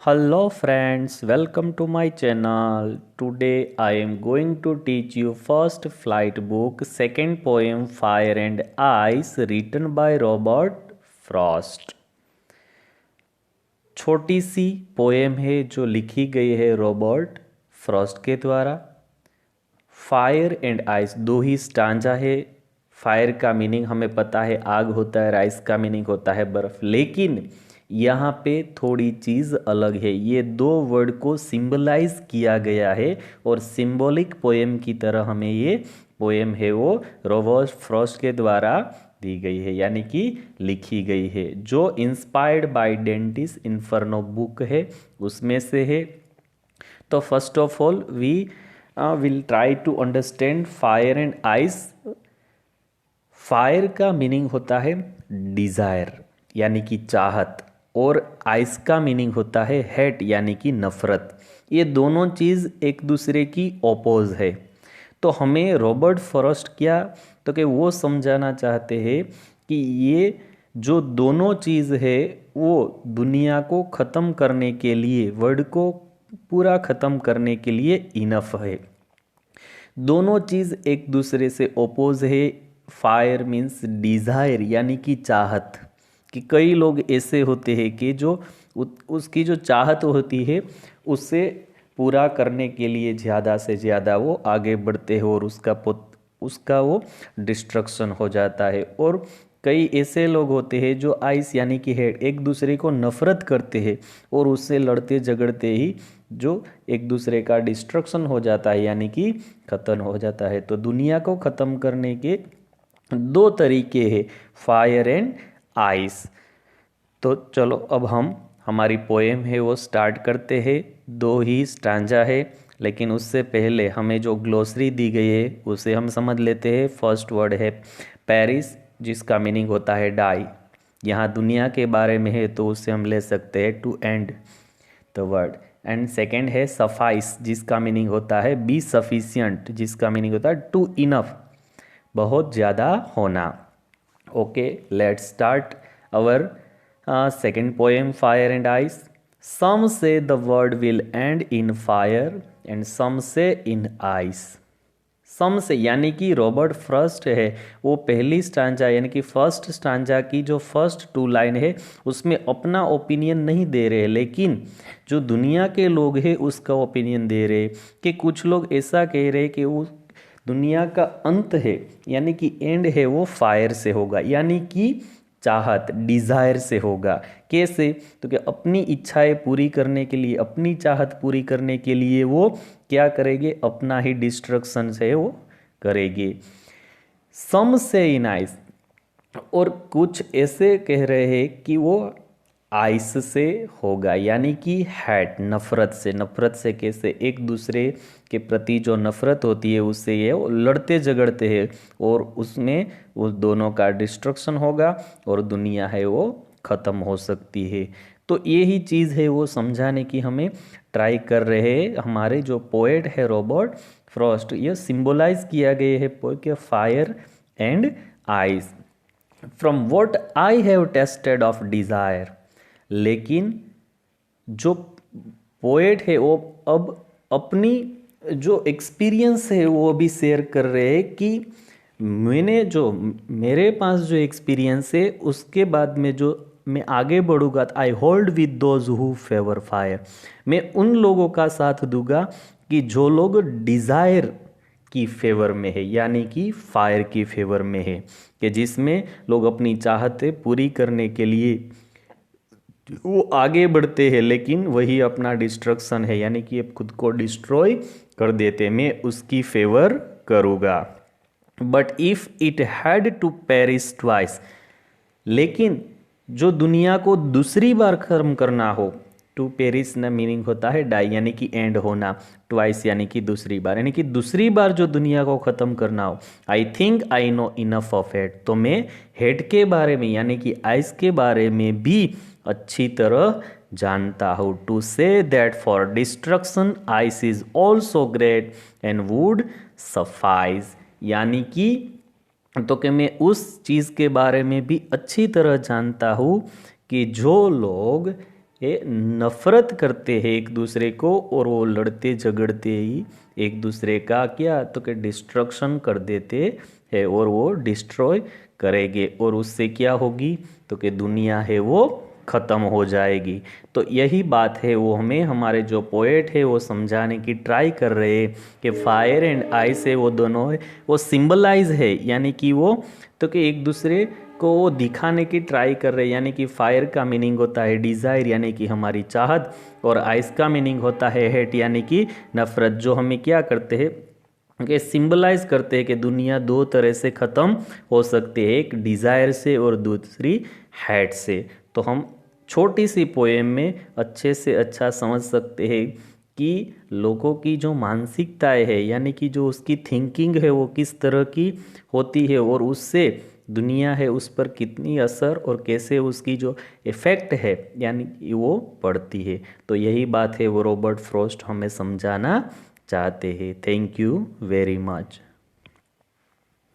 Hello friends, welcome to my channel. Today I am going to teach you first flight book, second poem Fire and Ice written by Robert Frost. छोटी सी poem है जो लिखी गई है Robert Frost के द्वारा। Fire and ice दो ही stanza है। फायर का मीनिंग हमें पता है आग होता है, आइस का मीनिंग होता है बर्फ, लेकिन यहाँ पे थोड़ी चीज़ अलग है। ये दो वर्ड को सिंबलाइज किया गया है और सिंबॉलिक पोएम की तरह हमें ये पोएम है वो रॉबर्ट फ्रॉस्ट के द्वारा दी गई है, यानी कि लिखी गई है, जो inspired by Dante's Inferno book है उसमें से है। तो first of all we will try to understand fire and ice. Fire का मीनिंग होता है डिज़ायर यानी कि चाहत, और आइस का मीनिंग होता है हेट यानी कि नफ़रत। ये दोनों चीज़ एक दूसरे की ओपोज है। तो हमें रॉबर्ट फ्रॉस्ट क्या तो कि वो समझाना चाहते हैं कि ये जो दोनों चीज़ है वो दुनिया को ख़त्म करने के लिए, वर्ल्ड को पूरा ख़त्म करने के लिए इनफ है। दोनों चीज़ एक दूसरे से ओपोज है। फायर मीन्स डिज़ायर यानी कि चाहत, कि कई लोग ऐसे होते हैं कि जो उसकी जो चाहत होती है उससे पूरा करने के लिए ज़्यादा से ज़्यादा वो आगे बढ़ते हैं और उसका वो डिस्ट्रक्शन हो जाता है। और कई ऐसे लोग होते हैं जो आइस यानी कि हेड एक दूसरे को नफ़रत करते हैं और उससे लड़ते झगड़ते ही जो एक दूसरे का डिस्ट्रक्शन हो जाता है यानी कि ख़त्म हो जाता है। तो दुनिया को ख़त्म करने के दो तरीके हैं, फायर एंड आइस। तो चलो अब हम हमारी पोएम है वो स्टार्ट करते हैं। दो ही स्टांजा है, लेकिन उससे पहले हमें जो ग्लोसरी दी गई है उसे हम समझ लेते हैं। फर्स्ट वर्ड है पेरिस, जिसका मीनिंग होता है डाई। यहाँ दुनिया के बारे में है तो उससे हम ले सकते हैं to end the word. And second है सफाइस, जिसका मीनिंग होता है बी सफिशियंट, जिसका मीनिंग होता है टू इनफ, बहुत ज़्यादा होना। Okay, let's start our second poem Fire and Ice. Some say the world will end in fire and some say in ice. सम से यानी कि रॉबर्ट फ्रॉस्ट है वो पहली स्टांजा यानी कि फर्स्ट स्टांजा की जो फर्स्ट टू लाइन है उसमें अपना ओपिनियन नहीं दे रहे, लेकिन जो दुनिया के लोग हैं उसका ओपिनियन दे रहे। कि कुछ लोग ऐसा कह रहे कि वो दुनिया का अंत है यानी कि एंड है वो फायर से होगा, यानी कि चाहत डिज़ायर से होगा। कैसे तो कि अपनी इच्छाएं पूरी करने के लिए, अपनी चाहत पूरी करने के लिए वो क्या करेंगे, अपना ही डिस्ट्रक्शन से वो करेंगे। सम से इन आइस, और कुछ ऐसे कह रहे हैं कि वो आइस से होगा यानी कि हैट नफ़रत से। नफ़रत से कैसे, एक दूसरे के प्रति जो नफ़रत होती है उससे ये वो लड़ते झगड़ते हैं और उसमें उस दोनों का डिस्ट्रक्शन होगा और दुनिया है वो ख़त्म हो सकती है। तो यही चीज़ है वो समझाने की हमें ट्राई कर रहे हैं हमारे जो पोएट है रॉबर्ट फ्रॉस्ट। ये सिंबलाइज किया गया है के fire and ice from what I have tested of desire. लेकिन जो पोएट है वो अब अपनी जो एक्सपीरियंस है वो भी शेयर कर रहे हैं कि मेरे पास जो एक्सपीरियंस है उसके बाद में जो मैं आगे बढ़ूंगा, I hold with those who favour fire. मैं उन लोगों का साथ दूंगा कि जो लोग डिज़ायर की फेवर में है यानी कि फायर की फेवर में है, कि जिसमें लोग अपनी चाहतें पूरी करने के लिए वो आगे बढ़ते हैं, लेकिन वही अपना डिस्ट्रक्शन है यानी कि खुद को डिस्ट्रॉय कर देते। मैं उसकी फेवर करूँगा। But if it had to Paris twice, लेकिन जो दुनिया को दूसरी बार खत्म करना हो, टू पेरिस ना मीनिंग होता है डाई यानी कि एंड होना, ट्वाइस यानी कि दूसरी बार, यानी कि दूसरी बार जो दुनिया को ख़त्म करना हो, I think I know enough of hate, तो मैं हेट के बारे में यानी कि आइस के बारे में भी अच्छी तरह जानता हूँ। To say that for destruction ice is also great and would suffice, यानी कि तो कि मैं उस चीज़ के बारे में भी अच्छी तरह जानता हूँ कि जो लोग ये नफरत करते हैं एक दूसरे को, और वो लड़ते झगड़ते ही एक दूसरे का क्या तो कि डिस्ट्रक्शन कर देते हैं, और वो डिस्ट्रॉय करेंगे, और उससे क्या होगी तो कि दुनिया है वो ख़त्म हो जाएगी। तो यही बात है वो हमें हमारे जो पोएट है वो समझाने की ट्राई कर रहे हैं कि फायर एंड आइस है वो दोनों है वो सिंबलाइज है, यानी कि वो तो कि एक दूसरे को वो दिखाने की ट्राई कर रहे हैं। यानी कि फायर का मीनिंग होता है डिज़ायर यानी कि हमारी चाहत, और आइस का मीनिंग होता है हेट यानी कि नफरत, जो हमें क्या करते हैं कि सिंबलाइज करते हैं कि दुनिया दो तरह से ख़त्म हो सकती है, एक डिज़ायर से और दूसरी हैट से। तो हम छोटी सी पोएम में अच्छे से अच्छा समझ सकते हैं कि लोगों की जो मानसिकताएं है यानी कि जो उसकी थिंकिंग है वो किस तरह की होती है, और उससे दुनिया है उस पर कितनी असर और कैसे उसकी जो इफ़ेक्ट है यानी कि वो पड़ती है। तो यही बात है वो रॉबर्ट फ्रॉस्ट हमें समझाना चाहते हैं। Thank you very much.